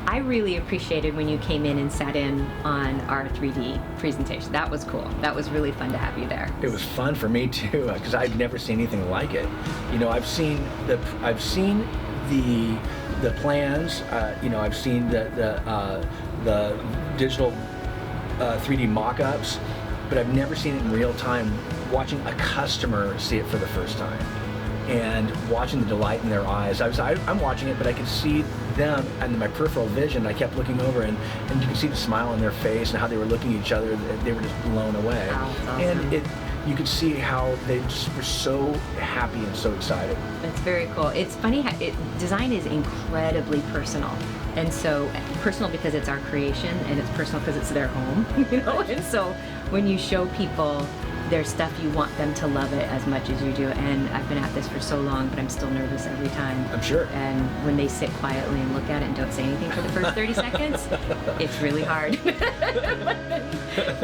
I really appreciated when you came in and sat in on our 3D presentation. That was cool. That was really fun to have you there. It was fun for me too, because I'd never seen anything like it. You know, I've seen the plans. You know, I've seen the digital 3D mock-ups, but I've never seen it in real time. Watching a customer see it for the first time and watching the delight in their eyes. I'm watching it, but I could see them and my peripheral vision. I kept looking over, and you could see the smile on their face and how they were looking at each other. They were just blown away. Wow, that's awesome. And you could see how they just were so happy and so excited. That's very cool. It's funny how design is incredibly personal. And so personal because it's our creation, and it's personal because it's their home, you know? And so when you show people their stuff, you want them to love it as much as you do. And I've been at this for so long, but I'm still nervous every time. I'm sure. And when they sit quietly and look at it and don't say anything for the first 30 seconds, it's really hard.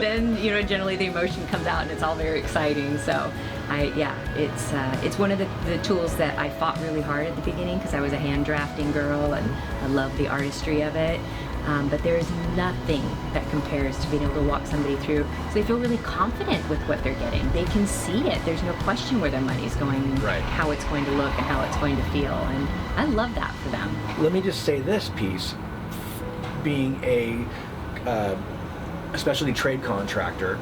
then, you know, generally the emotion comes out and it's all very exciting. So it's one of the tools that I fought really hard at the beginning, because I was a hand drafting girl and I love the artistry of it. But there is nothing that compares to being able to walk somebody through so they feel really confident with what they're getting. They can see it. There's no question where their money's going, right, how it's going to look and how it's going to feel. And I love that for them. Let me just say this piece, being a specialty trade contractor,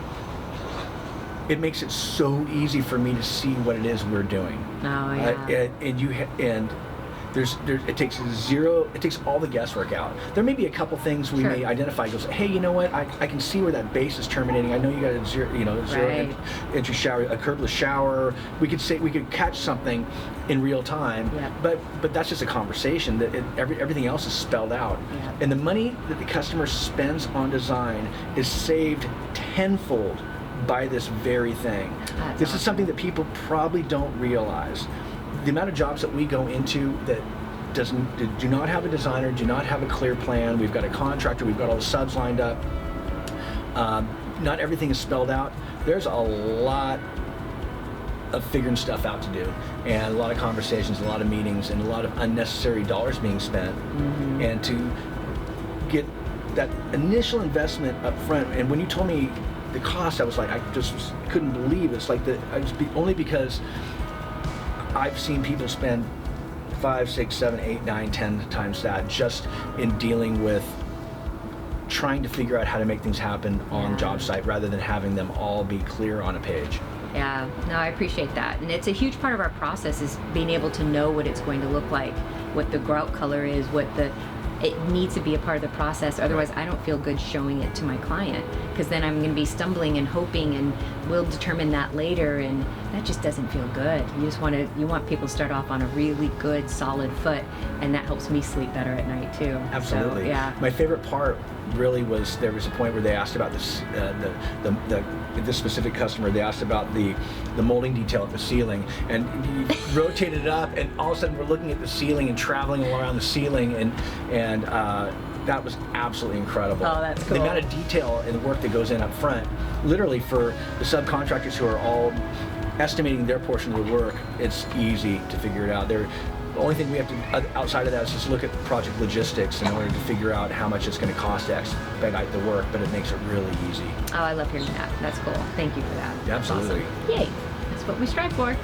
it makes it so easy for me to see what it is we're doing. Oh, yeah. It takes all the guesswork out. There may be a couple things we may identify. Goes, hey, you know what? I can see where that base is terminating. I know you got a zero entry shower, a curbless shower. We could catch something in real time. Yeah. But that's just a conversation. That everything else is spelled out. Yeah. And the money that the customer spends on design is saved tenfold by this very thing. That's this awesome. is something that people probably don't realize. The amount of jobs that we go into that do not have a designer, do not have a clear plan. We've got a contractor, we've got all the subs lined up. Not everything is spelled out. There's a lot of figuring stuff out to do, and a lot of conversations, a lot of meetings, and a lot of unnecessary dollars being spent. Mm-hmm. And to get that initial investment up front, and when you told me the cost, I was like, I just couldn't believe it. It's like only because I've seen people spend 5, 6, 7, 8, 9, 10 times that just in dealing with trying to figure out how to make things happen on job site rather than having them all be clear on a page. Yeah, no, I appreciate that. And it's a huge part of our process is being able to know what it's going to look like, what the grout color is, it needs to be a part of the process. Otherwise, I don't feel good showing it to my client, because then I'm going to be stumbling and hoping, and we'll determine that later, and that just doesn't feel good. You want people to start off on a really good, solid foot, and that helps me sleep better at night too. Absolutely. So, yeah. My favorite part really was there was a point where they asked about this this specific customer. They asked about the molding detail at the ceiling, and you rotated it up, and all of a sudden we're looking at the ceiling and traveling around the ceiling, and that was absolutely incredible. Oh, that's cool. The amount of detail and the work that goes in up front, literally for the subcontractors who are all estimating their portion of the work, it's easy to figure it out. The only thing we have to, outside of that, is just look at project logistics in order to figure out how much it's going to cost to expedite the work, but it makes it really easy. Oh, I love hearing that. That's cool. Thank you for that. Yeah, absolutely. That's awesome. Yay. That's what we strive for.